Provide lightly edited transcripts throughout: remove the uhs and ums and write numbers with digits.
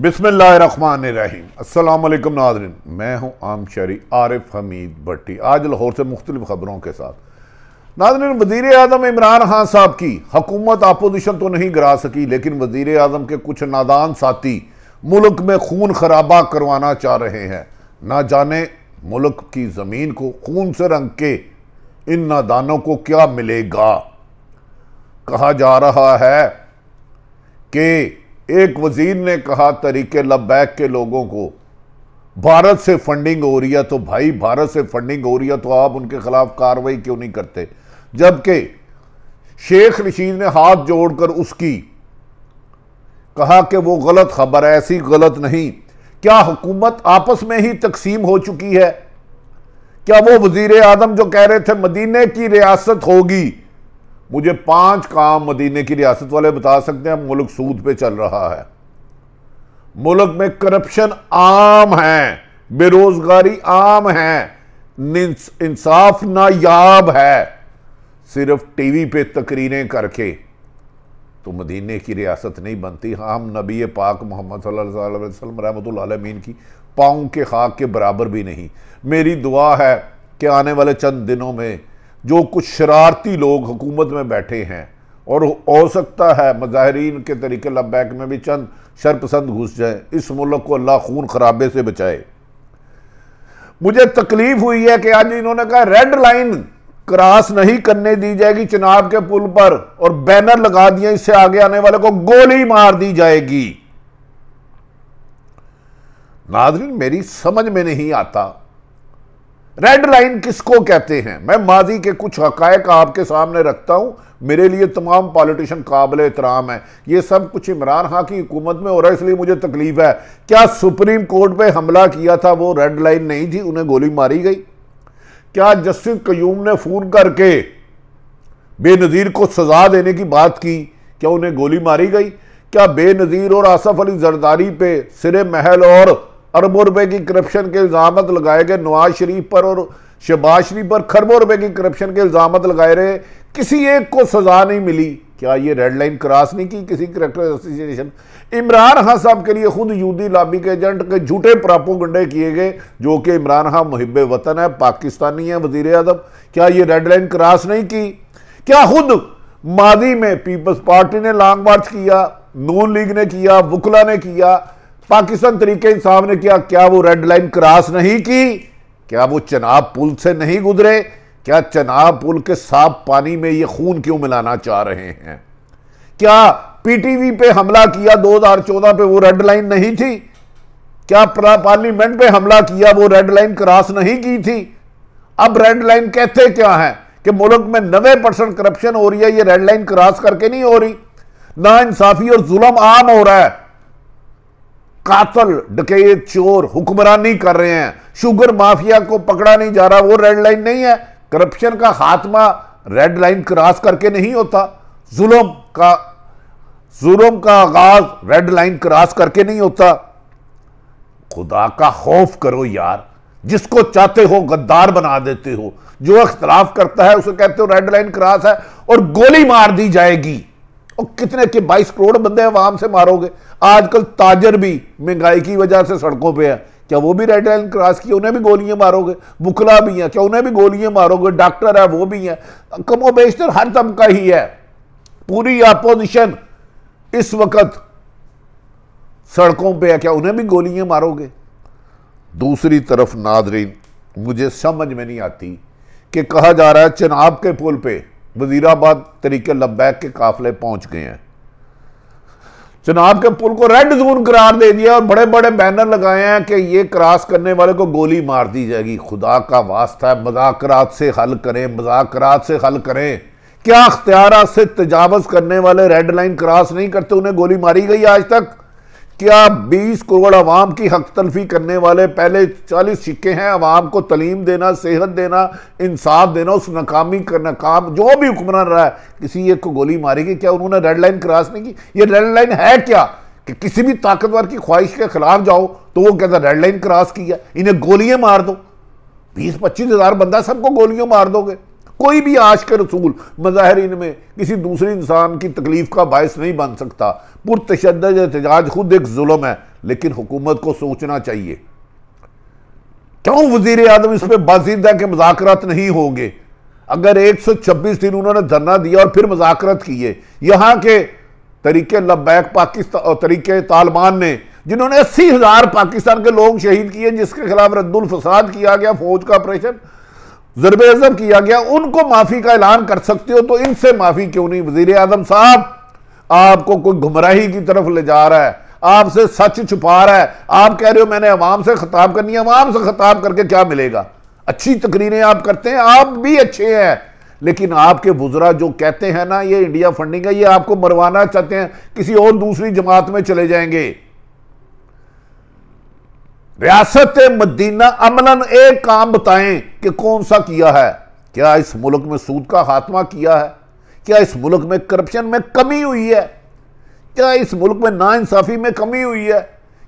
बिस्मिल्लाहिर्रहमानिर्रहीम। अस्सलाम वालेकुम नाज़रीन, मैं हूं आम शहरी आरिफ हमीद भट्टी, आज लाहौर से मुख्तलिफ खबरों के साथ। नाज़रीन, वज़ीर आज़म इमरान खान साहब की हुकूमत अपोजिशन तो नहीं गिरा सकी, लेकिन वज़ीर आज़म के कुछ नादान साथी मुल्क में खून खराबा करवाना चाह रहे हैं। ना जाने मुल्क की ज़मीन को खून से रंग के इन नादानों को क्या मिलेगा। कहा जा रहा है कि एक वजीर ने कहा तरीके लब्बैक के लोगों को भारत से फंडिंग हो रही है, तो भाई भारत से फंडिंग हो रही है तो आप उनके खिलाफ कार्रवाई क्यों नहीं करते। जबकि शेख रशीद ने हाथ जोड़कर उसकी कहा कि वो गलत खबर है, ऐसी गलत नहीं। क्या हुकूमत आपस में ही तकसीम हो चुकी है? क्या वो वजीर आजम जो कह रहे थे मदीने की रियासत होगी, मुझे 5 काम मदीने की रियासत वाले बता सकते हैं? मुल्क सूद पे चल रहा है, मुल्क में करप्शन आम है, बेरोजगारी आम है, इंसाफ नायाब है। सिर्फ टीवी पे तकरीरें करके तो मदीने की रियासत नहीं बनती। हाँ, हम नबी पाक मोहम्मद सल्लल्लाहु अलैहि वसल्लम रहमतुल्लाह अलैहि की पाँव के खाक के बराबर भी नहीं। मेरी दुआ है कि आने वाले चंद दिनों में जो कुछ शरारती लोग हुकूमत में बैठे हैं, और हो सकता है मुजाहिरीन के तरीके लब्बैक में भी चंद शरपसंद घुस जाए, इस मुल्क को अल्लाह खून खराबे से बचाए। मुझे तकलीफ हुई है कि आज इन्होंने कहा रेड लाइन क्रॉस नहीं करने दी जाएगी चिनाब के पुल पर, और बैनर लगा दिया इससे आगे आने वाले को गोली मार दी जाएगी। नाज़रीन, मेरी समझ में नहीं आता रेड लाइन किसको कहते हैं। मैं माजी के कुछ हकायक आपके सामने रखता हूं। मेरे लिए तमाम पॉलिटिशियन काबिल एहतराम है। ये सब कुछ इमरान खान की हुकूमत में हो रहा है, इसलिए मुझे तकलीफ है। क्या सुप्रीम कोर्ट पे हमला किया था वो रेड लाइन नहीं थी, उन्हें गोली मारी गई? क्या जस्टिस कयूम ने फोन करके बेनजीर को सजा देने की बात की, क्या उन्हें गोली मारी गई? क्या बेनजीर और आसफ अली जरदारी पे सिरे महल और अरबों रुपए की करप्शन के इल्जामत लगाए गए? नवाज शरीफ पर और शहबाज शरीफ पर खरबों रुपए की करप्शन के इल्जामत लगाए रहे, किसी एक को सजा नहीं मिली। क्या ये रेड लाइन क्रॉस नहीं की किसी करैक्टर एसोसिएशन? इमरान खान साहब के लिए खुद यूदी लॉबी के एजेंट के झूठे प्रोपेगेंडे किए गए, जो कि इमरान खान मुहिब्बे वतन है, पाकिस्तानी है, वजीर आजम। क्या ये रेड लाइन क्रॉस नहीं की? क्या खुद मादी में पीपल्स पार्टी ने लॉन्ग मार्च किया, नून लीग ने किया, वुकला ने किया, पाकिस्तान तरीके इंसाफ ने किया? क्या वो रेड लाइन क्रॉस नहीं की? क्या वो चनाब पुल से नहीं गुजरे? क्या चनाब पुल के साफ पानी में ये खून क्यों मिलाना चाह रहे हैं? क्या पीटीवी पे हमला किया 2014 पे वो रेड लाइन नहीं थी? क्या पार्लियामेंट पे हमला किया वो रेड लाइन क्रॉस नहीं की थी? अब रेड लाइन कहते क्या है कि मुल्क में 90% करप्शन हो रही है, ये रेड लाइन क्रॉस करके नहीं हो रही। ना इंसाफी और जुल्म आम हो रहा है, कातल डकैत चोर हुक्मरानी कर रहे हैं, शुगर माफिया को पकड़ा नहीं जा रहा, वो रेड लाइन नहीं है। करप्शन का खात्मा रेड लाइन क्रॉस करके नहीं होता, जुल्म का आगाज रेड लाइन क्रॉस करके नहीं होता। खुदा का खौफ करो यार, जिसको चाहते हो गद्दार बना देते हो, जो इख्तलाफ करता है उसे कहते हो रेड लाइन क्रॉस है और गोली मार दी जाएगी। और कितने के 22 करोड़ बंदे आवाम से मारोगे? आजकल ताजर भी महंगाई की वजह से सड़कों पे है, क्या वो भी रेड लाइन क्रॉस की उन्हें भी गोलियां मारोगे? बुकला भी है, क्या उन्हें भी गोलियां मारोगे? डॉक्टर है वो भी है, कमो बेशतर हर तबका ही है। पूरी अपोजिशन इस वक्त सड़कों पे है, क्या उन्हें भी गोलियां मारोगे? दूसरी तरफ नाज़रीन, मुझे समझ में नहीं आती कि कहा जा रहा है चिनाब के पुल पे वजीराबाद तरीके लब्बैक के काफिले पहुंच गए हैं। चिनाब के पुल को रेड जोन करार दे दिया और बड़े बड़े बैनर लगाए हैं कि ये क्रॉस करने वाले को गोली मार दी जाएगी। खुदा का वास्ता है, मज़ाकरात से हल करें, मज़ाकरात से हल करें। क्या अख्तियारात से तजावज़ करने वाले रेड लाइन क्रॉस नहीं करते, उन्हें गोली मारी गई आज तक? क्या 20 करोड़ अवाम की हक तलफी करने वाले पहले 40 सिक्के हैं अवाम को तलीम देना, सेहत देना, इंसाफ देना, उस नाकामी करना काम जो भी हुक्मरान रहा है, किसी एक को गोली मारेगी? क्या उन्होंने रेड लाइन क्रॉस नहीं की? ये रेड लाइन है क्या कि किसी भी ताकतवर की ख्वाहिश के खिलाफ जाओ तो वो कहता रेड लाइन क्रॉस किया, इन्हें गोलियां मार दो। 20-25 हज़ार बंदा सबको गोलियां मार दोगे, कोई भी आश के रसूल मज़ाहिरीन में किसी दूसरे इंसान की तकलीफ का बायस नहीं बन सकता। पुरतशद्दद एहतजाज खुद एक जुल्म है, लेकिन हुकूमत को सोचना चाहिए। क्यों वजीर आज़म इस पर बाज़िद है कि मुज़ाकरात नहीं होंगे? अगर 126 दिन उन्होंने धरना दिया और फिर मुज़ाकरात किए, यहां के तरीके लब्बैक पाकिस्तान तरीके तालिबान ने जिन्होंने 80,000 पाकिस्तान के लोग शहीद किए, जिसके खिलाफ रद्दुल फसाद किया गया, फौज का ऑपरेशन ज़रबे अज़ब किया गया, उनको माफी का ऐलान कर सकते हो तो इनसे माफी क्यों नहीं? वजीर आज़म साहब, आपको कोई गुमराही की तरफ ले जा रहा है, आपसे सच छुपा रहा है। आप कह रहे हो मैंने अवाम से खिताब करनी है, अवाम से खिताब करके क्या मिलेगा? अच्छी तकरीरें आप करते हैं, आप भी अच्छे हैं, लेकिन आपके वुज़रा जो कहते हैं ना ये इंडिया फंडिंग है, ये आपको मरवाना चाहते हैं, किसी और दूसरी जमात में चले जाएंगे। रियासत मदीना अमलन एक काम बताएं कि कौन सा किया है? क्या इस मुल्क में सूद का खात्मा किया है? क्या इस मुल्क में करप्शन में कमी हुई है? क्या इस मुल्क में नाइंसाफी में कमी हुई है?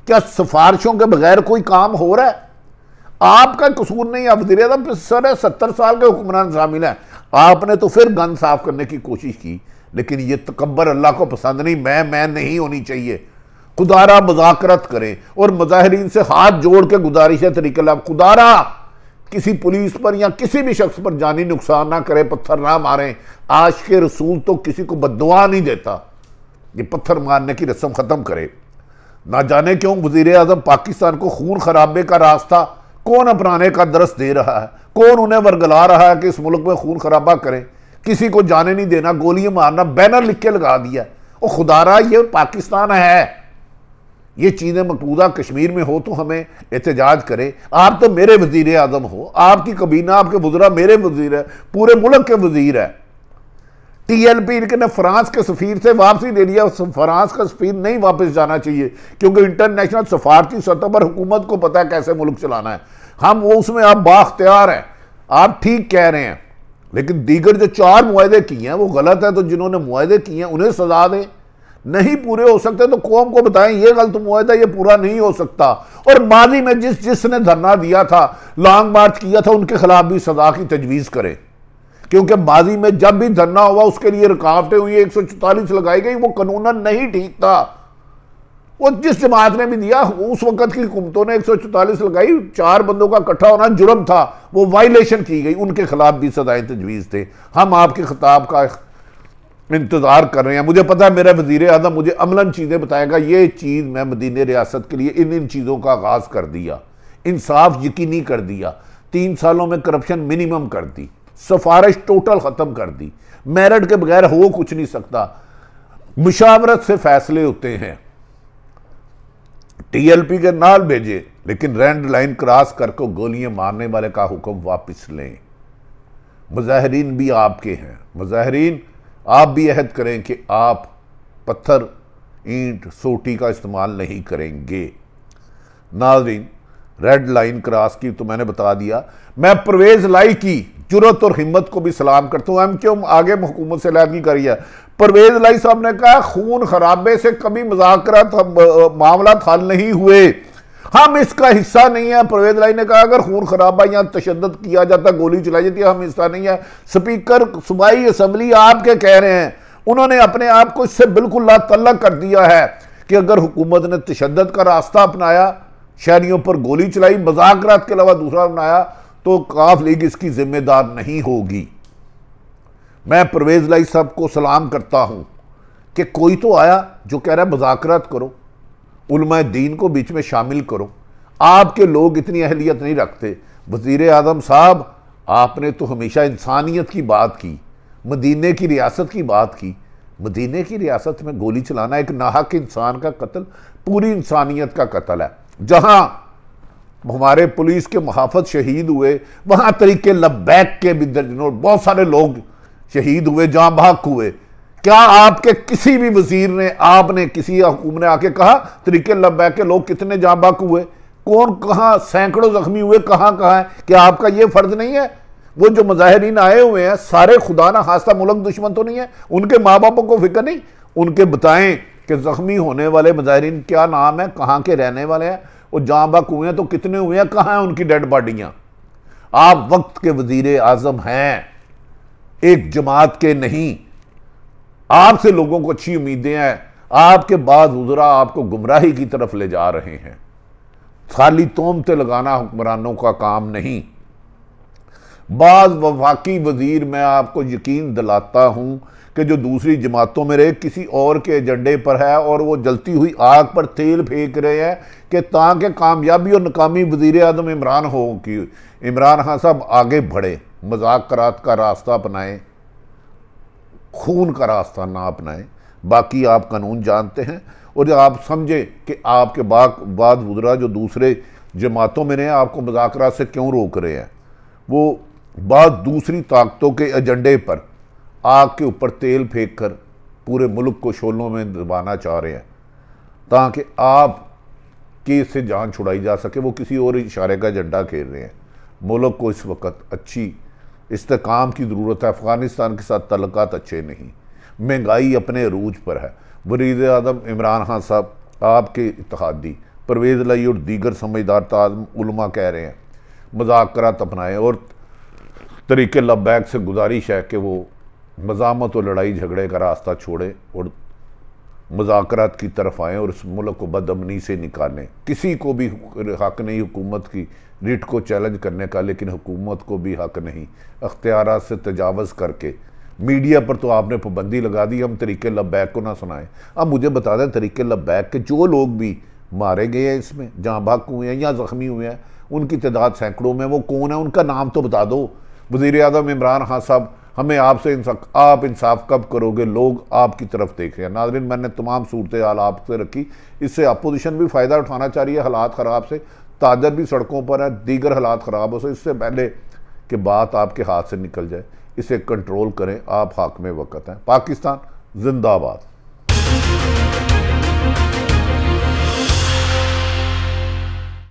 क्या सिफारिशों के बगैर कोई काम हो रहा है? आपका कसूर नहीं, आप वज़ीर आज़म 70 साल के हुक्मरान शामिल हैं। आपने तो फिर गन साफ करने की कोशिश की, लेकिन ये तकब्बर अल्लाह को पसंद नहीं। मैं नहीं होनी चाहिए। खुदारा मुज़ाकरत करें और मुजाहिरीन से हाथ जोड़ के गुजारिश है तरीक़े खुदारा किसी पुलिस पर या किसी भी शख्स पर जानी नुकसान ना करें, पत्थर ना मारें। आशिक़े रसूल तो किसी को बद्दुआ नहीं देता, ये पत्थर मारने की रस्म ख़त्म करे। ना जाने क्यों वज़ीर आज़म पाकिस्तान को खून खराबे का रास्ता कौन अपनाने का दरस दे रहा है, कौन उन्हें वर्गला रहा है कि इस मुल्क में खून खराबा करें, किसी को जाने नहीं देना, गोलियां मारना, बैनर लिख के लगा दिया। और खुदारा ये पाकिस्तान है, ये चीज़ें मकबूजा कश्मीर में हो तो हमें एहतजाज करें। आप तो मेरे वज़ीर आज़म हो, आपकी कबीना आपके वज़रा मेरे वज़ीर है, पूरे मुल्क के वज़ीर है। TLP ने फ्रांस के सफ़ीर से वापसी ले लिया। फ्रांस का सफ़ीर नहीं वापस जाना चाहिए, क्योंकि इंटरनेशनल सफारती सतह पर हुकूमत को पता है कैसे मुल्क चलाना है। हम वो उसमें आप बाख्तियार हैं, आप ठीक कह रहे हैं, लेकिन दीगर जो 4 मुआहदे किए हैं वो गलत है। तो जिन्होंने मुआहदे किए हैं उन्हें सजा दें। नहीं पूरे हो सकते तो कौम को बताएं ये गलत मुआहदा, ये पूरा नहीं हो सकता। और माजी में जिसने धरना दिया था, लॉन्ग मार्च किया था, उनके खिलाफ भी सजा की तजवीज़ करें, क्योंकि माजी में जब भी धरना हुआ उसके लिए रुकावटें हुई, 144 लगाई गई, वो कानूनन नहीं ठीक था। वो जिस जमात ने भी दिया, उस वक्त की हुकूमतों ने 144 लगाई, 4 बंदों का इकट्ठा होना जुर्म था, वो वायलेशन की गई, उनके खिलाफ भी सजाएं तजवीज़ थे। हम आपके खिताब का इंतज़ार कर रहे हैं। मुझे पता है मेरा वज़ीर आज़म मुझे अमलन चीज़ें बताएगा, ये चीज़ मैं मदीने रियासत के लिए इन चीज़ों का आगाज़ कर दिया, इंसाफ यकीनी कर दिया, 3 सालों में करप्शन मिनिमम कर दी, सिफारिश टोटल ख़त्म कर दी, मेरिट के बगैर हो कुछ नहीं सकता, मुशावरत से फैसले होते हैं। TLP के नाल भेजे, लेकिन रेड लाइन क्रॉस करके गोलियां मारने वाले का हुक्म वापस लें। मुजाहिरीन भी आपके हैं, मुजाहिरीन आप भी अहद करें कि आप पत्थर, ईंट, सोटी का इस्तेमाल नहीं करेंगे। नाज़रीन, रेड लाइन क्रॉस की तो मैंने बता दिया। मैं परवेज़ लाई की जुर्रत और हिम्मत को भी सलाम करता हूँ। हम क्यों आगे हुकूमत से लैद नहीं करी है? परवेज़ लाई साहब ने कहा खून खराबे से कभी मुज़ाकरात मामला हल नहीं हुए, हम इसका हिस्सा नहीं है। परवेज़ लाई ने कहा अगर खून खराबा या तशद्दुद किया जाता, गोली चलाई जाती है, हम हिस्सा नहीं है। स्पीकर सूबाई असम्बली आपके कह रहे हैं, उन्होंने अपने आप को इससे बिल्कुल लातल्लक कर दिया है कि अगर हुकूमत ने तशद्दुद का रास्ता अपनाया, शहरियों पर गोली चलाई, मुज़ाकरात के अलावा दूसरा बनाया, तो काफ लीग इसकी जिम्मेदार नहीं होगी। मैं परवेज़ लाई साहब को सलाम करता हूं कि कोई तो आया जो कह रहा है मुज़ाकरात करो, उलमाए दीन को बीच में शामिल करो। आपके लोग इतनी अहलियत नहीं रखते। वज़ीर आज़म साहब, आपने तो हमेशा इंसानियत की बात की, मदीने की रियासत की बात की। मदीने की रियासत में गोली चलाना एक नाहक इंसान का कत्ल, पूरी इंसानियत का कत्ल है। जहां हमारे पुलिस के मुहाफ़िज़ शहीद हुए, वहां तरीके लब्बैक के भी दर्जनों बहुत सारे लोग शहीद हुए, जाँ बहक हुए। क्या आपके किसी भी वजीर ने, आपने किसी हुकूमत ने आके कहा तरीके लब्बैक के लोग कितने जाँ बहक हुए, कौन कहाँ सैकड़ों जख्मी हुए, कहाँ कहाँ है? क्या आपका ये फर्ज नहीं है? वो जो मुजाहिरीन आए हुए हैं सारे खुदा ना खास्ता मुल्क दुश्मन तो नहीं है, उनके माँ बापों को फिक्र नहीं? उनके बताएं कि जख्मी होने वाले मुजाहिरीन क्या नाम है, कहाँ के रहने वाले हैं, वो जाँ बहक हुए हैं तो कितने हुए हैं, कहाँ हैं उनकी डेड बॉडियाँ? आप वक्त के वजीर आज़म हैं, एक जमात के नहीं। आपसे लोगों को अच्छी उम्मीदें हैं, आपके बाद वज़रा आपको गुमराही की तरफ ले जा रहे हैं। खाली तोहमतें लगाना हुक्मरानों का काम नहीं। बाद वफाकी वजीर, मैं आपको यकीन दिलाता हूं कि जो दूसरी जमातों में रहे किसी और के एजेंडे पर है और वो जलती हुई आग पर तेल फेंक रहे हैं कि ताकि कामयाबी और नाकामी वजीर आज़म इमरान हो कि इमरान खान साहब आगे बढ़े, मजाक करात का रास्ता अपनाएं, खून का रास्ता ना अपनाएं। बाकी आप कानून जानते हैं और जब आप समझे कि आपके बाद वज़रा जो दूसरे जमातों में रहे आपको मुज़ाकरात से क्यों रोक रहे हैं, वो बाद दूसरी ताकतों के एजेंडे पर आग के ऊपर तेल फेंक कर पूरे मुल्क को शोलों में दबाना चाह रहे हैं ताकि आप की इससे जान छुड़ाई जा सके। वो किसी और इशारे का एजेंडा खेल रहे हैं। मुल्क को इस वक्त अच्छी इस्तेकाम की ज़रूरत है। अफ़गानिस्तान के साथ तल्लुकात अच्छे नहीं, महंगाई अपने अरूज पर है। वज़ीर आज़म इमरान खान साहब, आपके इत्तेहादी परवेज़ लाई और दीगर समझदार ताज़म उलमा कह रहे हैं मुज़ाकरात अपनाएं और तरीक़े लब्बैक से गुजारिश है कि वो मज़ामत और लड़ाई झगड़े का रास्ता छोड़ें और मुज़ाकरात की तरफ आएँ और इस मुल्क को बदअमनी से निकालें। किसी को भी हक़ नहीं हुकूमत की रिट को चैलेंज करने का, लेकिन हुकूमत को भी हक़ नहीं अख्तियारात से तजावज़ करके। मीडिया पर तो आपने पाबंदी लगा दी, हम तरीक़े लब्बैक को ना सुनाएं। अब मुझे बता दें, तरीक़े लब्बैक के जो लोग भी मारे गए हैं इसमें, जहाँ भाग हुए हैं या ज़ख्मी हुए हैं, उनकी तादाद सैकड़ों में, वो कौन है उनका नाम तो बता दो। वज़ीर आज़म इमरान खान साहब, हमें आपसे आप इंसाफ कब करोगे? लोग आपकी तरफ देख रहे हैं। नाज़रीन, मैंने तमाम सूरत हाल आपसे रखी, इससे अपोजिशन भी फ़ायदा उठाना चाह रही है हालात ख़राब से। ताजर भी सड़कों पर है, दीगर हालात ख़राब हो से इससे पहले कि बात आपके हाथ से निकल जाए, इसे कंट्रोल करें। आप हाकिम वक्त हैं। पाकिस्तान जिंदाबाद।